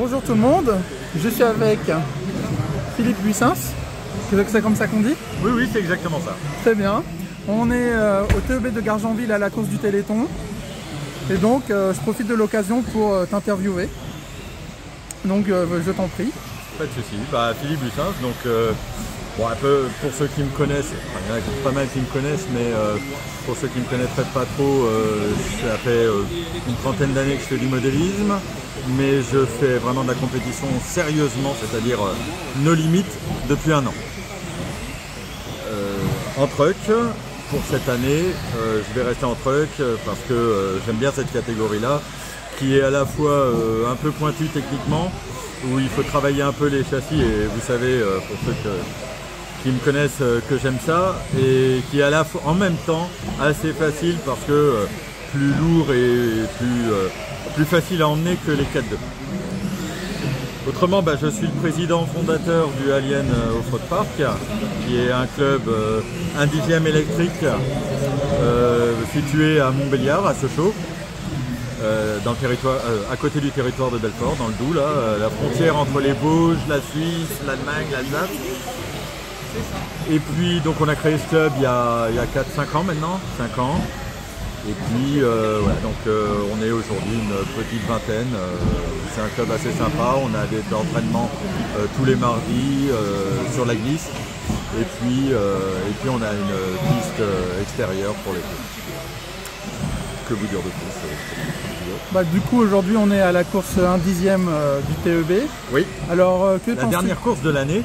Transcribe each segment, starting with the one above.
bonjour tout le monde, je suis avec Philippe Buissens, c'est comme ça qu'on dit? Oui, oui, c'est exactement ça. Très bien. On est au TEB de Gargenville à la course du Téléthon. Et donc, je profite de l'occasion pour t'interviewer. Donc, je t'en prie. Pas de souci. Philippe Buissens, donc un peu pour ceux qui me connaissent, il y en a pas mal qui me connaissent, mais pour ceux qui ne me connaîtraient pas trop, ça fait une trentaine d'années que je fais du modélisme, mais je fais vraiment de la compétition sérieusement, c'est-à-dire no limit, depuis 1 an. En truck, pour cette année, je vais rester en truck parce que j'aime bien cette catégorie-là, qui est à la fois un peu pointue techniquement, où il faut travailler un peu les châssis, et vous savez, pour ceux qui me connaissent, que j'aime ça, et qui est à la fois, en même temps assez facile parce que plus lourd et plus facile à emmener que les 4x2. Autrement, je suis le président fondateur du Alien Offroad Park, qui est un club indigène électrique situé à Montbéliard, à Sochaux, dans le territoire, à côté du territoire de Belfort, dans le Doubs, la frontière entre les Vosges, la Suisse, l'Allemagne, l'Alsace. Et puis donc on a créé ce club il y a 4-5 ans maintenant, 5 ans. Et puis on est aujourd'hui une petite vingtaine. C'est un club assez sympa, on a des entraînements tous les mardis sur la glisse. Et puis on a une piste extérieure pour les filles. Que vous dire de plus? Du coup, aujourd'hui, on est à la course 1/10 du TEB. Oui. Alors, la dernière course de l'année.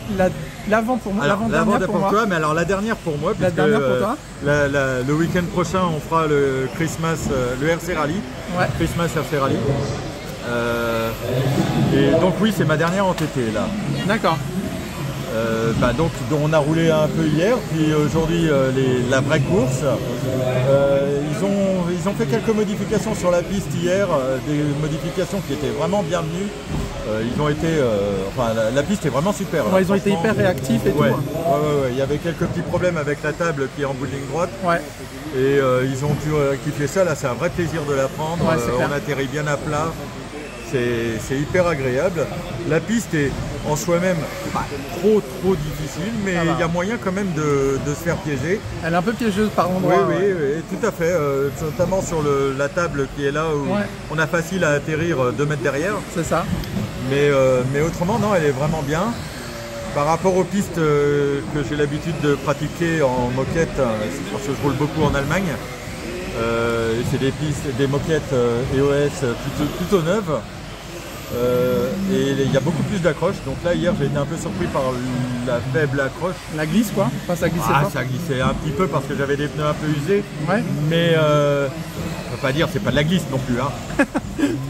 L'avant pour moi. L'avant pour toi, mais alors la dernière pour moi. La dernière pour toi. Le week-end prochain, on fera le Christmas, le RC Rally. Ouais. Christmas RC Rally. Et donc oui, c'est ma dernière en TT là. D'accord. Donc on a roulé un peu hier, puis aujourd'hui la vraie course. Ils ont fait quelques modifications sur la piste hier, des modifications qui étaient vraiment bienvenues. Ils ont été, la piste est vraiment super. Ouais, ils ont été hyper réactifs et tout. Ouais, il y avait quelques petits problèmes avec la table qui est en bout de ligne droite. Ouais. Et ils ont pu rectifier ça. Là, c'est un vrai plaisir de la prendre. Ouais, on atterrit bien à plat. C'est hyper agréable. La piste est en soi-même trop difficile, mais il y a moyen quand même de se faire piéger. Elle est un peu piégeuse par endroits. Oui, tout à fait. Notamment sur la table qui est là où on a facile à atterrir 2 mètres derrière. C'est ça. Mais autrement, non, elle est vraiment bien. Par rapport aux pistes que j'ai l'habitude de pratiquer en moquette, c'est parce que je roule beaucoup en Allemagne. C'est des moquettes EOS plutôt neuves. Et il y a beaucoup plus d'accroches. Donc là, hier, j'ai été un peu surpris par la faible accroche. La glisse, quoi. Enfin, ça glissait pas. Ça glissait un petit peu parce que j'avais des pneus un peu usés. Ouais. Mais on peut pas dire, c'est pas de la glisse non plus. Hein.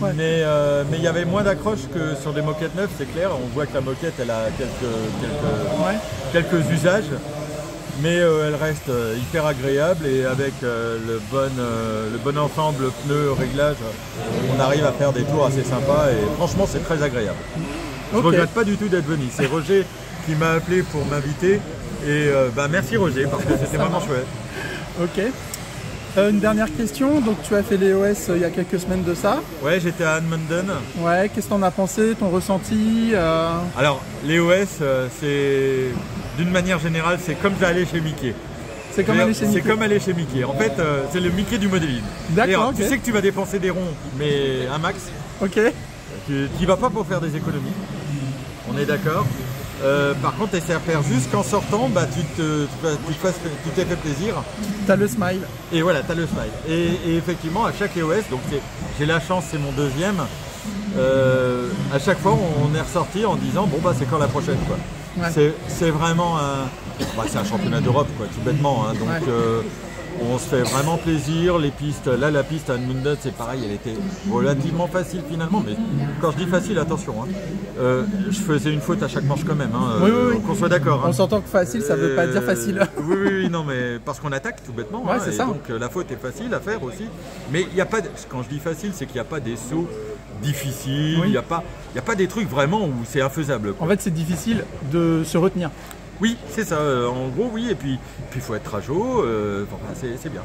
Ouais. Mais il y avait moins d'accroches que sur des moquettes neuves, c'est clair. On voit que la moquette, elle a quelques usages. Mais elle reste hyper agréable, et avec le bon ensemble pneus réglage, on arrive à faire des tours assez sympas, et franchement c'est très agréable. Je ne regrette pas du tout d'être venu. C'est Roger qui m'a appelé pour m'inviter, et merci Roger parce que c'était vraiment chouette. Ok. Une dernière question, donc tu as fait l'EOS il y a quelques semaines de ça. Ouais, j'étais à Edmonton. Ouais, qu'est-ce que t'en as pensé, ton ressenti? Alors l'EOS, c'est d'une manière générale, c'est comme aller chez Mickey. C'est comme aller chez Mickey. C'est comme aller chez Mickey. En fait, c'est le Mickey du modélisme. D'accord. Okay. Tu sais que tu vas dépenser des ronds, mais un max. Ok. Tu n'y vas pas pour faire des économies. On est d'accord. Par contre, essaie à faire juste qu'en sortant, tu t'es fait plaisir. T'as le smile. Et voilà, t'as le smile. Et effectivement, à chaque EOS, donc j'ai la chance, c'est mon deuxième. À chaque fois, on est ressorti en disant c'est quand la prochaine, quoi. Ouais. C'est vraiment c'est un championnat d'Europe, quoi, tout bêtement. Hein, donc on se fait vraiment plaisir. Les pistes, là la piste à Edmonton, c'est pareil, elle était relativement facile finalement, mais quand je dis facile, attention, je faisais une faute à chaque manche quand même, oui. Qu'on soit d'accord. On s'entend que facile, ça veut pas dire facile. oui, non, mais parce qu'on attaque tout bêtement, c'est ça. Donc la faute est facile à faire aussi, mais il y a pas quand je dis facile, c'est qu'il n'y a pas des sauts difficiles, il n'y a pas des trucs vraiment où c'est infaisable, quoi. En fait, c'est difficile de se retenir. Oui, c'est ça, en gros, oui, et puis il faut être à chaud, c'est bien.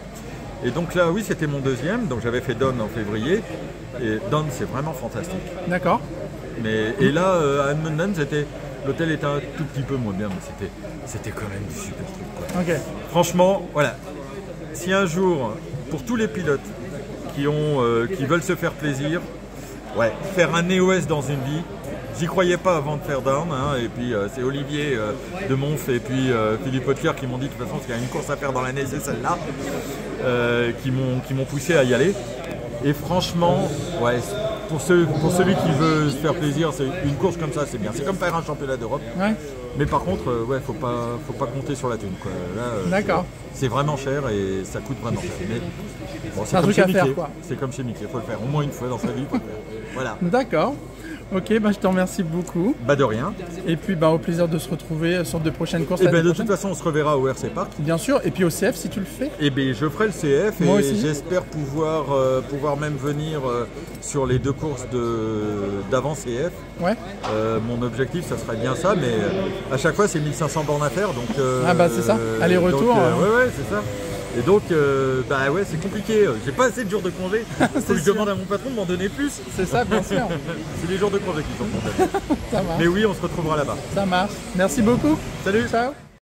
Et donc là, oui, c'était mon deuxième, donc j'avais fait Don en février, et Don, c'est vraiment fantastique. D'accord. Et là, à Edmonton, l'hôtel était un tout petit peu moins bien, mais c'était quand même du super truc, quoi. Ok. Franchement, voilà. Si un jour, pour tous les pilotes qui veulent se faire plaisir, ouais, faire un EOS dans une vie, j'y croyais pas avant de faire Down, hein, et puis c'est Olivier de Monf et puis Philippe Auclair qui m'ont dit de toute façon qu'il y a une course à faire dans l'année, c'est celle-là, qui m'ont poussé à y aller. Et franchement, ouais, pour celui qui veut se faire plaisir, c'est une course comme ça, c'est bien. C'est comme faire un championnat d'Europe. Ouais. Mais par contre, ouais, faut pas compter sur la thune, quoi. Là, D'accord. c'est vraiment cher et ça coûte vraiment cher. Mais bon, C'est un truc à faire, quoi. C'est comme chez Mickey, il faut le faire au moins une fois dans sa vie. Faut le faire. Voilà. D'accord. Ok, bah, je te remercie beaucoup. Bah de rien. Et puis bah, au plaisir de se retrouver sur de prochaines courses. Et l'année ben de prochaine. toute façon, on se reverra au RC Park. Bien sûr, et puis au CF si tu le fais. Et ben je ferai le CF Moi et aussi. j'espère pouvoir même venir sur les 2 courses d'avant CF. Ouais. Mon objectif, ça serait bien ça, mais à chaque fois, c'est 1500 bornes à faire. Donc, Ah bah c'est ça, aller-retour. donc, ouais, c'est ça. Et donc, bah ouais, c'est compliqué. J'ai pas assez de jours de congé. Faut que je demande à mon patron de m'en donner plus. C'est ça, bien sûr. C'est les jours de congé qui sont comptés. Ça marche. Mais oui, on se retrouvera là-bas. Ça marche. Merci beaucoup. Salut. Ciao.